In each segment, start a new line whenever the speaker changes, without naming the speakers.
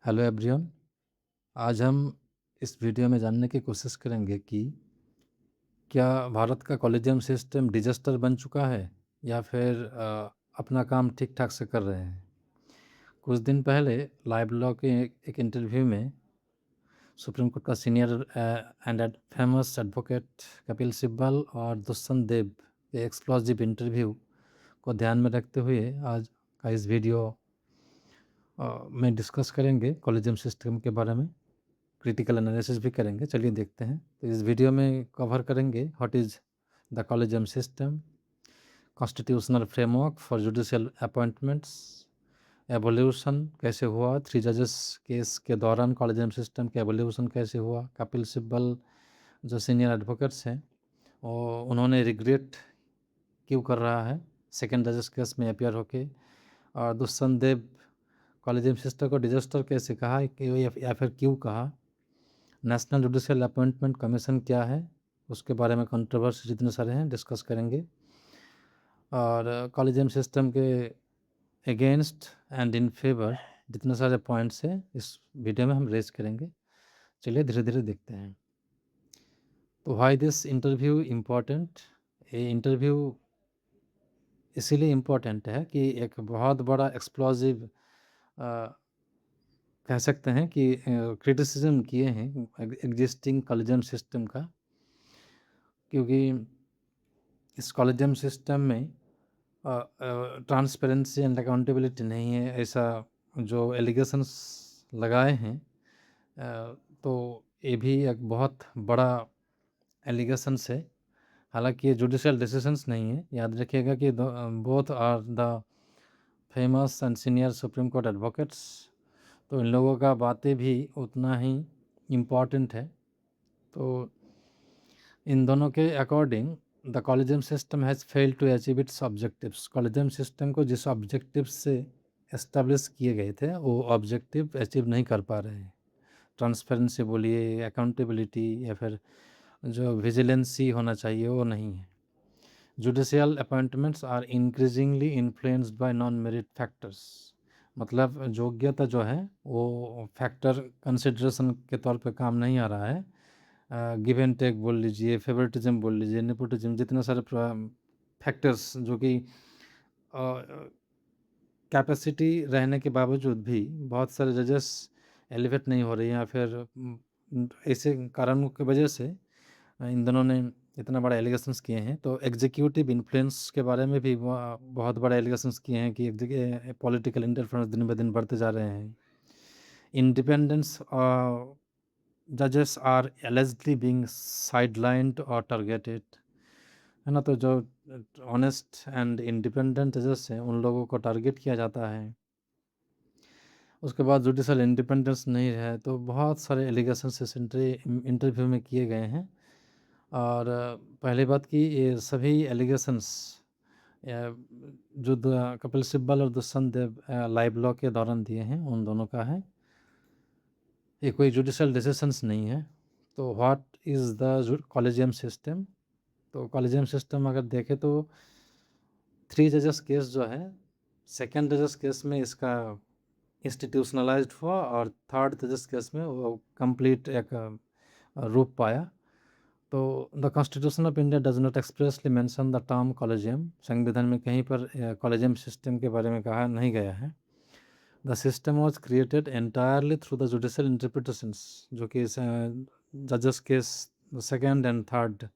Hello everyone. आज हम इस वीडियो में जानने की कोशिश करेंगे कि क्या भारत का कॉलेजियम सिस्टम डिजास्टर बन चुका है या फिर अपना काम ठीक ठाक से कर रहे हैं। कुछ दिन पहले लाइव लॉ के एक इंटरव्यू में सुप्रीम कोर्ट का senior and famous advocate Kapil Sibal और दुष्यंत देव के एक्सप्लोजिव इंटरव्यू को ध्यान में रखते हुए आज का इस वीडियो में डिस्कस करेंगे कॉलेजियम सिस्टम के बारे में। क्रिटिकल एनालिसिस भी करेंगे। चलिए देखते हैं। तो इस वीडियो में कवर करेंगे what is the collegium system, constitutional framework for judicial appointments, evolution कैसे हुआ, 3 जजेस केस के दौरान कॉलेजियम सिस्टम के एवोल्यूशन कैसे हुआ, कपिल सिब्बल जो सीनियर एडवोकेट्स हैं और उन्होंने रिग्रेट क्यों कर रहा है सेकेंड जजेस केस में अपियर होके, और दुष्यंत देव कॉलेजियम सिस्टम को डिजास्टर कैसे कहा या फिर क्यों कहा, नेशनल जुडिशियल अपॉइंटमेंट कमीशन क्या है उसके बारे में कंट्रोवर्सी जितने सारे हैं डिस्कस करेंगे, और कॉलेजियम सिस्टम के अगेंस्ट एंड इन फेवर जितने सारे पॉइंट्स हैं इस वीडियो में हम रेज करेंगे। चलिए धीरे धीरे देखते हैं। तो व्हाई दिस इंटरव्यू इम्पोर्टेंट, ये इंटरव्यू इसीलिए इम्पोर्टेंट है कि एक बहुत बड़ा एक्सप्लोजिव कह सकते हैं कि क्रिटिसिज्म किए हैं एग्जिस्टिंग कॉलेजियम सिस्टम का, क्योंकि इस कॉलेजियम सिस्टम में ट्रांसपेरेंसी एंड अकाउंटेबिलिटी नहीं है, ऐसा जो एलिगेशंस लगाए हैं। तो ये भी एक बहुत बड़ा एलिगेशंस है। हालांकि ये जुडिशियल डिसीजंस नहीं है। याद रखिएगा कि both are the famous and senior supreme court advocates, तो इन लोगों का बातें भी उतना ही इम्पॉर्टेंट है। तो इन दोनों के according the collegium system has failed to achieve its objectives. Collegium system को जिस ऑब्जेक्टिव से एस्टेब्लिश किए गए थे वो ऑब्जेक्टिव अचीव नहीं कर पा रहे हैं। ट्रांसपेरेंसी बोलिए, अकाउंटेबिलिटी या फिर जो विजिलेंसी होना चाहिए वो नहीं है। Judicial appointments are increasingly influenced by non merit factors. मतलब योग्यता जो है वो फैक्टर कंसिडरेशन के तौर पे काम नहीं आ रहा है। गिव एंड टेक बोल लीजिए, फेवरेटिज्म बोल लीजिए, नेपोटिज्म, जितने सारे फैक्टर्स जो कि कैपेसिटी रहने के बावजूद भी बहुत सारे जजेस एलिवेट नहीं हो रही हैं, या फिर ऐसे कारणों की वजह से इन दोनों ने इतना बड़ा एलिगेशंस किए हैं। तो एग्जीक्यूटिव इन्फ्लुएंस के बारे में भी बहुत बड़ा एलिगेशंस किए हैं कि पॉलिटिकल इंटरफेरेंस दिन ब दिन बढ़ते जा रहे हैं। इंडिपेंडेंस जजेस आर एलिजली बीइंग साइडलाइंड और टारगेटेड, है ना। तो जो ऑनेस्ट एंड इंडिपेंडेंट जजेस हैं उन लोगों को टारगेट किया जाता है। उसके बाद जुडिशल इंडिपेंडेंस नहीं है, तो बहुत सारे एलिगेशंस इस इंटरव्यू में किए गए हैं। और पहली बात कि ये सभी एलिगेशंस जो कपिल सिब्बल और दुष्यंत देव लाइव लॉ के दौरान दिए हैं उन दोनों का है, ये कोई जुडिशल डिसीशंस नहीं है। तो what is the collegium system. तो कॉलेजियम सिस्टम अगर देखें तो 3 जजेस केस जो है, सेकेंड जजेस केस में इसका इंस्टीट्यूशनलाइज्ड हुआ और थर्ड जजेस केस में वो कंप्लीट एक रूप पाया। तो the constitution of India does not expressly mention the term collegium. संविधान में कहीं पर कॉलेजियम सिस्टम के बारे में कहा नहीं गया है। The system was created entirely through the judicial interpretations, जो कि जजेस केस सेकेंड एंड थर्ड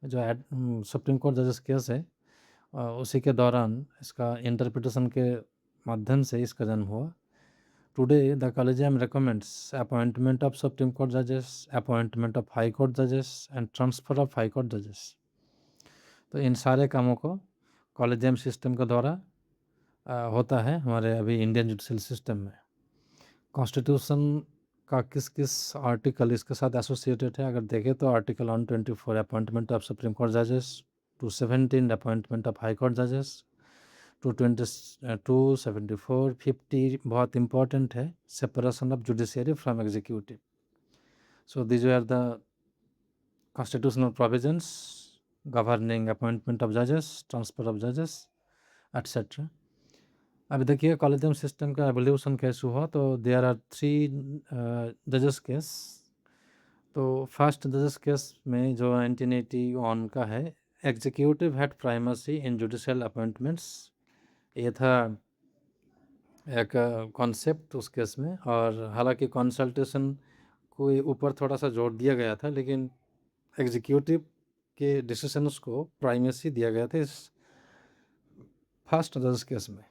जो सुप्रीम कोर्ट जजेस केस है उसी के दौरान इसका इंटरप्रिटेशन के माध्यम से इसका जन्म हुआ। Today the collegium recommends appointment of Supreme Court judges, appointment of High Court judges and transfer of High Court judges। तो इन सारे कामों को कॉलेजियम सिस्टम के द्वारा होता है हमारे अभी इंडियन जुडिशल सिस्टम में। कॉन्स्टिट्यूशन का किस किस आर्टिकल इसके साथ एसोसिएटेड है अगर देखें तो article 124 appointment of supreme court जजेस, 217 अपॉइंटमेंट ऑफ हाई कोर्ट जजेस, 274 50 बहुत इंपॉर्टेंट है, separation of judiciary from executive. So these are the constitutional provisions governing appointment of judges, transfer of judges, etc. अभी देखिए कॉलेजियम सिस्टम का evolution कैसे हुआ, तो देयर आर 3 जजेस केस। तो फर्स्ट जजेस केस में जो 1981 का है, executive had primacy in judicial appointments, ये था एक कॉन्सेप्ट उस केस में। और हालांकि कंसल्टेशन को ऊपर थोड़ा सा जोड़ दिया गया था, लेकिन एग्जीक्यूटिव के डिसीजंस को प्राइमेसी दिया गया था इस फर्स्ट जजेस केस में।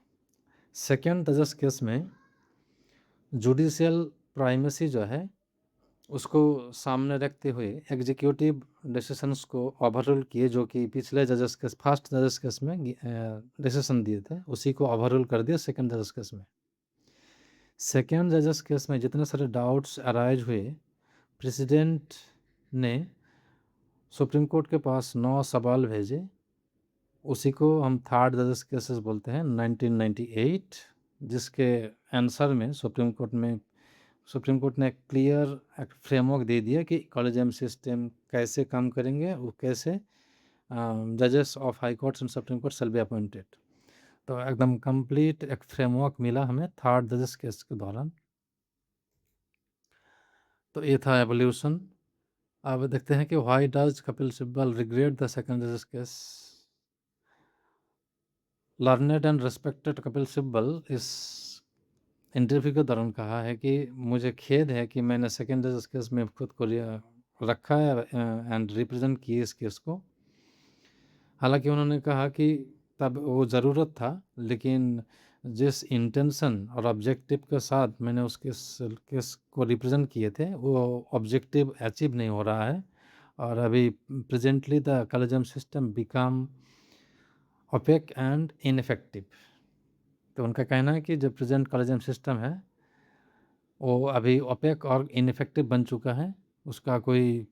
सेकेंड जजेस केस में जुडिशियल प्राइमेसी जो है उसको सामने रखते हुए एग्जीक्यूटिव डिसीजंस को ओवररूल किए, जो कि पिछले जजेस केस फर्स्ट जजेस केस में डिसीजन दिए थे, उसी को ओवररूल कर दिया सेकेंड जजेस केस में। सेकेंड जजेस केस में जितने सारे डाउट्स अराइज हुए, प्रेसिडेंट ने सुप्रीम कोर्ट के पास 9 सवाल भेजे, उसी को हम थर्ड जजेस केसेस बोलते हैं 1998, जिसके आंसर में सुप्रीम कोर्ट ने एक क्लियर एक फ्रेमवर्क दे दिया कि कॉलेजियम सिस्टम कैसे काम करेंगे, वो कैसे जजेस of high courts and supreme court shall be appointed. तो एकदम कंप्लीट एक फ्रेमवर्क मिला हमें थर्ड जजेस केस के दौरान। तो ये था एवोल्यूशन। अब देखते हैं कि why does Kapil Sibal regret the second जजेस case. Learned and respected Kapil Sibal इस इंटरव्यू के दौरान कहा है कि मुझे खेद है कि मैंने सेकेंड जजेस केस में खुद को रखा है एंड रिप्रेजेंट किए इस केस को। हालांकि उन्होंने कहा कि तब वो ज़रूरत था, लेकिन जिस इंटेंशन और ऑब्जेक्टिव के साथ मैंने उस केस को रिप्रेजेंट किए थे, वो ऑब्जेक्टिव अचीव नहीं हो रहा है। और अभी presently the collegium system become opaque and ineffective. तो उनका कहना है कि जो प्रेजेंट कॉलेजियम सिस्टम है वो अभी ओपेक और इनफेक्टिव बन चुका है, उसका कोई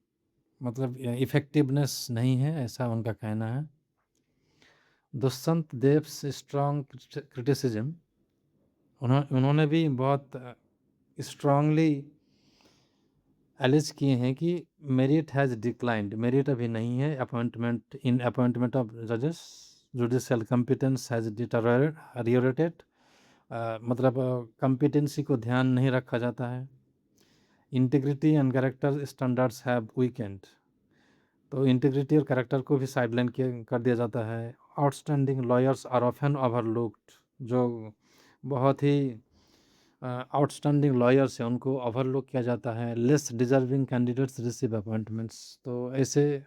मतलब इफ़ेक्टिवनेस नहीं है, ऐसा उनका कहना है। दुष्यंत देव्स स्ट्रॉन्ग क्रिटिसिज्म, उन्होंने भी बहुत स्ट्रांगली एलिज किए हैं कि मेरिट हैज़ डिक्लाइंड, मेरिट अभी नहीं है अपॉइंटमेंट ऑफ जजेस, जुडिशियल कॉम्पिटेंस हैज़ डिटोरिएटेड, मतलब कॉम्पिटेंसी को ध्यान नहीं रखा जाता है। Integrity and character standards have weakened, तो इंटीग्रिटी और कैरेक्टर को भी साइडलाइन कर दिया जाता है। Outstanding lawyers are often overlooked, जो बहुत ही आउटस्टैंडिंग लॉयर्स हैं उनको ओवरलुक किया जाता है। Less deserving candidates receive appointments, तो ऐसे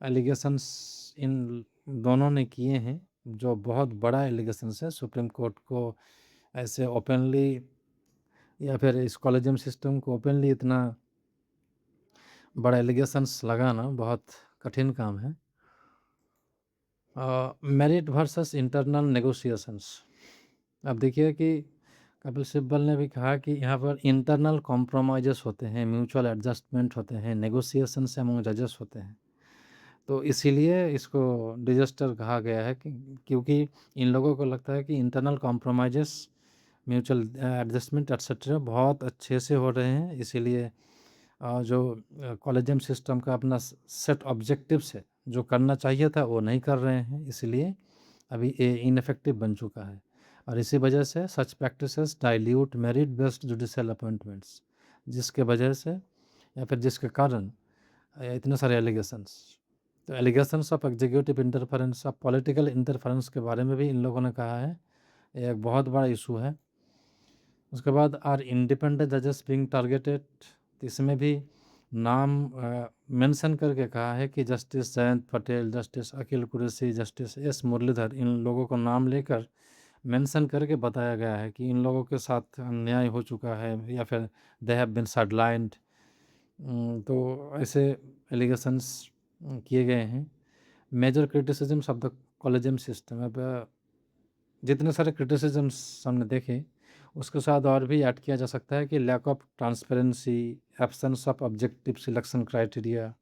एलिगेशंस इन दोनों ने किए हैं, जो बहुत बड़ा एलिगेशंस है। सुप्रीम कोर्ट को ऐसे ओपनली या फिर इस कॉलेजियम सिस्टम को ओपनली इतना बड़ा एलिगेशंस लगाना बहुत कठिन काम है। मेरिट वर्सेस इंटरनल नेगोशिएशंस, अब देखिए कि कपिल सिब्बल ने भी कहा कि यहाँ पर इंटरनल कॉम्प्रोमाइज़ेस होते हैं, म्यूचुअल एडजस्टमेंट होते हैं, नेगोशिएशंस अमंग जजेस होते हैं। तो इसीलिए इसको डिजास्टर कहा गया है कि क्योंकि इन लोगों को लगता है कि इंटरनल कॉम्प्रोमाइज़ेस, म्यूचुअल एडजस्टमेंट एट्सेट्रा बहुत अच्छे से हो रहे हैं, इसीलिए जो कॉलेजियम सिस्टम का अपना सेट ऑब्जेक्टिव्स है, जो करना चाहिए था वो नहीं कर रहे हैं, इसलिए अभी ये इनफेक्टिव बन चुका है। और इसी वजह से such practices dilute merit based judicial appointments, जिसके वजह से या फिर जिसके कारण इतने सारे एलिगेशंस। तो allegations of executive interference, of political interference के बारे में भी इन लोगों ने कहा है, ये एक बहुत बड़ा इशू है। उसके बाद आर इंडिपेंडेंट जजेस बीइंग टारगेटेड, तो इसमें भी नाम मेंशन करके कहा है कि जस्टिस जयंत पटेल, जस्टिस अखिल कुरैशी, जस्टिस एस मुरलीधर, इन लोगों को नाम लेकर मेंशन करके बताया गया है कि इन लोगों के साथ अन्याय हो चुका है या फिर दे हैव बीन साइडलाइंड। तो ऐसे एलिगेशंस किए गए हैं। Major criticisms of the collegium system, अब जितने सारे क्रिटिसिज्म्स हमने देखे उसके साथ और भी ऐड किया जा सकता है कि lack of transparency, absence of objective selection criteria,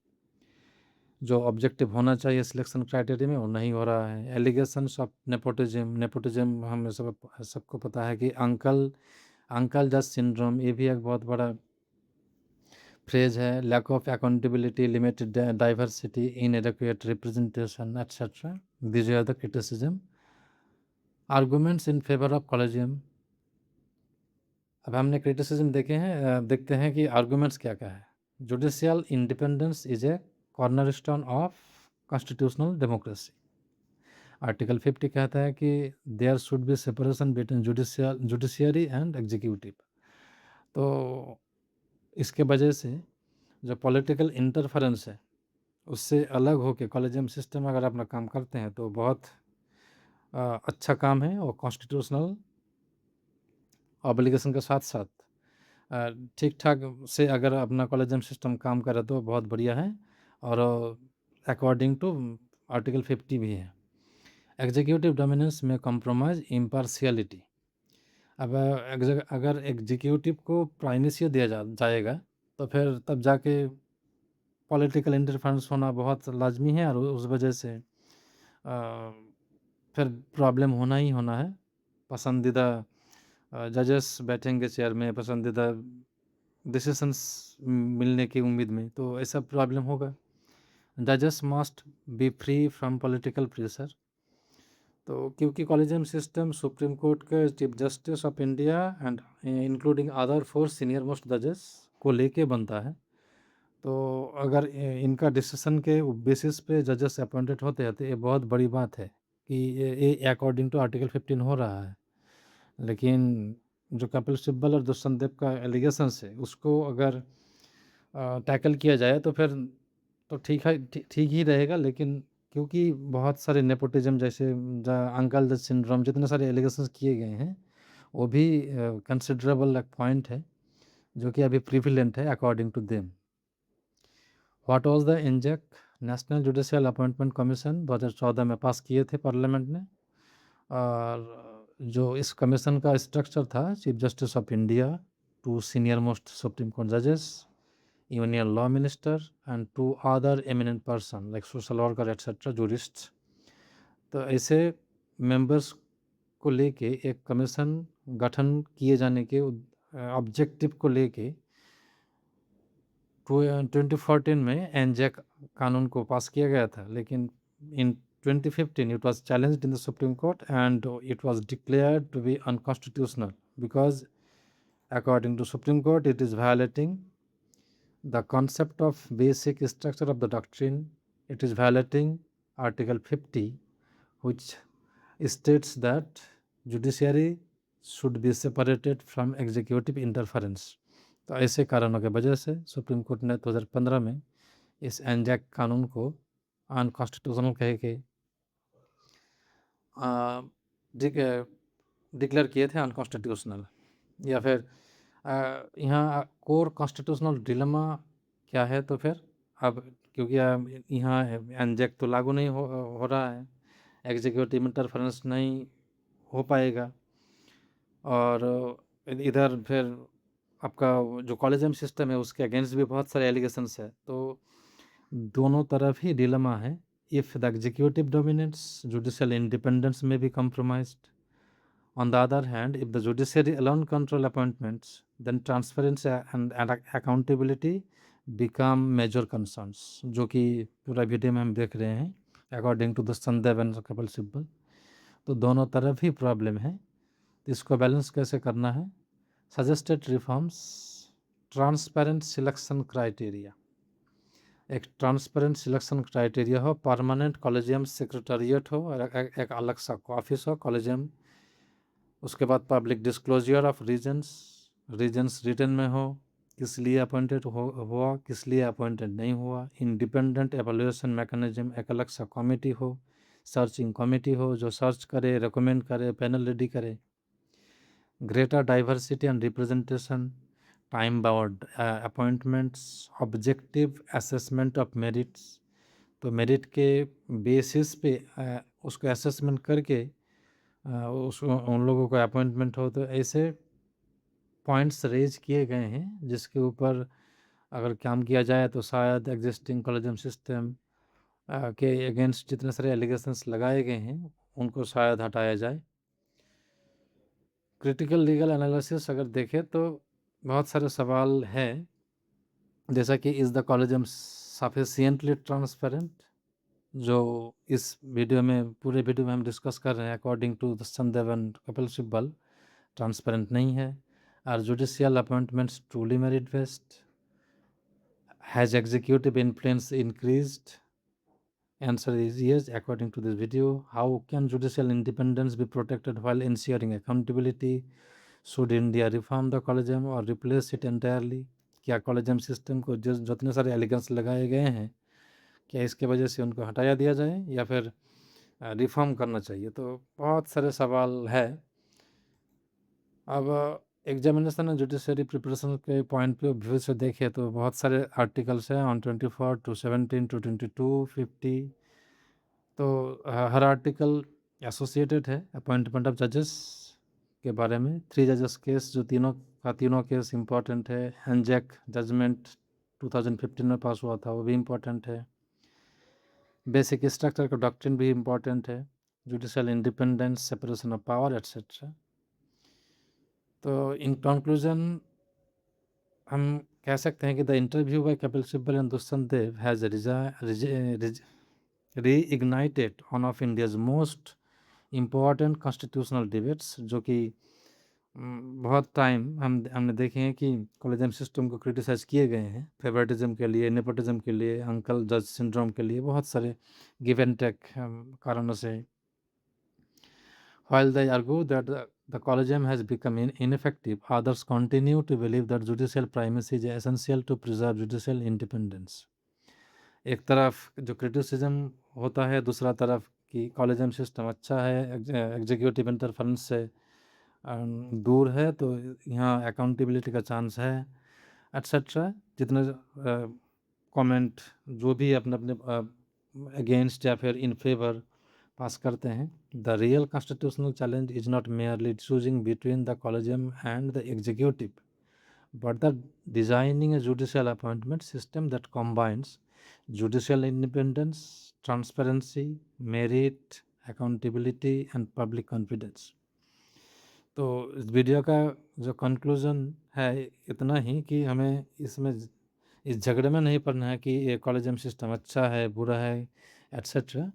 जो ऑब्जेक्टिव होना चाहिए सिलेक्शन क्राइटेरिया में वो नहीं हो रहा है। एलिगेशंस ऑफ नेपोटिज्म हम सबको पता है कि अंकल जज सिंड्रोम, ये भी एक बहुत बड़ा फ्रेज है। Lack of accountability, limited diversity, inadequate representation etcetera, these are the criticism. Arguments in favour of collegium. अब हमने क्रिटिसिज्म देखे हैं, देखते हैं कि आर्गुमेंट्स क्या-क्या है। Judicial independence is a cornerstone of constitutional democracy. Article 50 कहता है कि there should be separation between judiciary and executive. तो इसके वजह से जो पॉलिटिकल इंटरफेरेंस है, उससे अलग होके कॉलेजियम सिस्टम अगर अपना काम करते हैं तो बहुत अच्छा काम है और कॉन्स्टिट्यूशनल ऑब्लिगेशन के साथ-साथ ठीक-ठाक से अगर अपना कॉलेजियम सिस्टम काम करे तो बहुत बढ़िया है और अकॉर्डिंग टू आर्टिकल 50 भी है। एग्जीक्यूटिव डोमिनेंस में कॉम्प्रोमाइज़ इम्पार्शियलिटी। अब अगर एग्जीक्यूटिव को प्राइमेसी दिया जाएगा तो फिर तब जाके पॉलिटिकल इंटरफेरेंस होना बहुत लाज़मी है और उस वजह से फिर प्रॉब्लम होना ही होना है। पसंदीदा जजेस बैठेंगे चेयर में, पसंदीदा डिसीजंस मिलने की उम्मीद में, तो ऐसा प्रॉब्लम होगा। जजेस must be free from political pressure. तो क्योंकि कॉलेजियम सिस्टम सुप्रीम कोर्ट के chief justice of India and including other 4 senior most जजेस को लेके बनता है, तो अगर इनका डिसीजन के बेसिस पे जजेस अपॉइंटेड होते हैं तो ये बहुत बड़ी बात है कि ये अकॉर्डिंग टू आर्टिकल 15 हो रहा है। लेकिन जो कपिल सिब्बल और दुष्यंत देव का एलिगेशंस है उसको अगर टैकल किया जाए तो फिर तो ठीक ही रहेगा। लेकिन क्योंकि बहुत सारे नेपोटिज्म जैसे अंकल द सिंड्रोम जितने सारे एलिगेशंस किए गए हैं वो भी कंसिडरेबल एक पॉइंट है जो कि अभी प्रिविलेंट है according to them. What was the NJAC national judicial appointment commission 2014 में पास किए थे पार्लियामेंट ने। और जो इस कमीशन का स्ट्रक्चर था, chief justice of India, 2 senior most supreme court जजेस, union law minister and 2 other eminent person like social worker etcetera jurists. तो ऐसे मेंबर्स को लेके एक कमीशन गठन किए जाने के ऑब्जेक्टिव को लेके 2014 में एनजेक कानून को पास किया गया था। लेकिन इन 2015 it was challenged in the Supreme Court and it was declared to be unconstitutional because according to Supreme Court it is violating the concept of basic structure of the doctrine. It is violating Article 50 which states that judiciary should be separated from executive interference. तो ऐसे कारणों की वजह से supreme court ने 2015 में इस एनजेक कानून को अनकॉन्स्टिट्यूशनल कह के डिक्लेयर किए थे अनकॉन्स्टिट्यूशनल। या फिर यहाँ कोर कॉन्स्टिट्यूशनल डिलेमा क्या है, तो फिर अब क्योंकि यहाँ एनजेक तो लागू नहीं हो रहा है, एग्जीक्यूटिव इंटरफेरेंस नहीं हो पाएगा और इधर फिर आपका जो कॉलेजियम सिस्टम है उसके अगेंस्ट भी बहुत सारे एलिगेशंस है। तो दोनों तरफ ही डिलेमा है। If the executive dominates, judicial independence में भी compromised. On the other hand, if the judiciary alone control appointments, then transparency and accountability become major concerns, जो कि पूरा वीडियो में हम देख रहे हैं according to the Sandev and Kapil Sibal. तो दोनों तरफ ही प्रॉब्लम है, तो इसको बैलेंस कैसे करना है। Suggested reforms, transparent selection criteria, एक ट्रांसपेरेंट सिलेक्शन क्राइटेरिया हो, परमानेंट कॉलेजियम सेक्रेटरिएट हो और एक अलग सा ऑफिस हो कॉलेजियम। उसके बाद public disclosure of reasons written में हो, किस लिए अपॉइंटेड हुआ, किस लिए अपॉइंटेड नहीं हुआ। इंडिपेंडेंट एवल्यूएशन मैकेनिज्म, एक अलग सा कमेटी हो, सर्चिंग कमेटी हो जो सर्च करे, रिकमेंड करे, पैनल रेडी करे। Greater diversity and representation, time bound appointments, objective assessment of merits, तो मेरिट के बेसिस पे उसको असेसमेंट करके उस उन लोगों को अपॉइंटमेंट हो। तो ऐसे पॉइंट्स रेज किए गए हैं जिसके ऊपर अगर काम किया जाए तो शायद एग्जिस्टिंग कॉलेजियम सिस्टम के अगेंस्ट जितने सारे एलिगेशंस लगाए गए हैं उनको शायद हटाया जाए। क्रिटिकल लीगल एनालिसिस अगर देखें तो बहुत सारे सवाल हैं, जैसा कि is the collegium sufficiently transparent, जो इस वीडियो में पूरे वीडियो में हम डिस्कस कर रहे हैं according to the Sandev and Kapil Sibal transparent नहीं है। Are judicial appointments truly merit based? Has executive influence increased? Answer is yes, according to this video. How can judicial independence be protected while ensuring accountability? Should India reform the collegium or replace it entirely? क्या collegium system को जितने सारे elegance लगाए गए हैं, क्या इसके वजह से उनको हटाया दिया जाए या फिर रिफॉर्म करना चाहिए? तो बहुत सारे सवाल है। अब एग्जामिनेशन एंड जुडिशरी प्रिपरेशन के पॉइंट ऑफ व्यू से देखें तो बहुत सारे आर्टिकल्स हैं ऑन 24 टू 17 टू 22 50। तो हर आर्टिकल एसोसिएटेड है अपॉइंटमेंट ऑफ जजेस के बारे में। 3 जजेस केस जो तीनों केस इम्पॉर्टेंट है। एनजैक जजमेंट 2015 में पास हुआ था, वो भी इम्पॉर्टेंट है। बेसिक स्ट्रक्चर का डॉक्ट्रिन भी इम्पॉर्टेंट है। Judicial independence, separation of power etcetera. तो इन कंक्लूजन हम कह सकते हैं कि the interview by Kapil Sibal and Dushyant Dave has reignited one of India's most important constitutional debates, जो कि बहुत टाइम हमने देखे हैं कि कॉलेजियम सिस्टम को क्रिटिसाइज़ किए गए हैं फेवरेटिज्म के लिए, नेपोटिज्म के लिए, अंकल जज सिंड्रोम के लिए, बहुत सारे गिव एंड टेक कारणों से। While they argue that the collegium has become ineffective, others continue to believe that judicial primacy is essential to preserve judicial independence. एक तरफ जो क्रिटिसिज्म होता है, दूसरा तरफ कि कॉलेजियम सिस्टम अच्छा है, एग्जीक्यूटिव इंटरफेरेंस से दूर है, तो यहाँ अकाउंटेबिलिटी का चांस है एट्सेट्रा। जितने कमेंट जो भी अपने अपने अगेंस्ट या फिर इन फेवर पास करते हैं। The real constitutional challenge is not merely choosing between the collegium and the executive, but the designing a judicial appointment system that combines judicial independence, transparency, merit, accountability and public confidence. तो इस video का जो conclusion है इतना ही कि हमें इसमें इस झगड़े में नहीं पड़ना है कि ये कॉलेजियम सिस्टम अच्छा है, बुरा है एट्सेट्रा।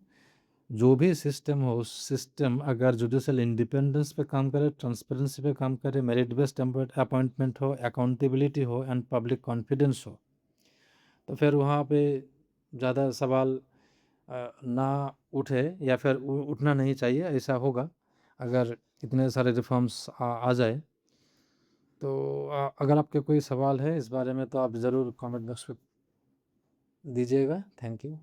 जो भी सिस्टम हो, उस सिस्टम अगर जुडिशियल इंडिपेंडेंस पे काम करे, ट्रांसपेरेंसी पे काम करे, मेरिट बेस्ड अपॉइंटमेंट हो, अकाउंटेबिलिटी हो एंड पब्लिक कॉन्फिडेंस हो, तो फिर वहाँ पे ज़्यादा सवाल ना उठे या फिर उठना नहीं चाहिए। ऐसा होगा अगर इतने सारे रिफॉर्म्स आ जाए। तो अगर आपके कोई सवाल है इस बारे में तो आप ज़रूर कमेंट बॉक्स में दीजिएगा। Thank you.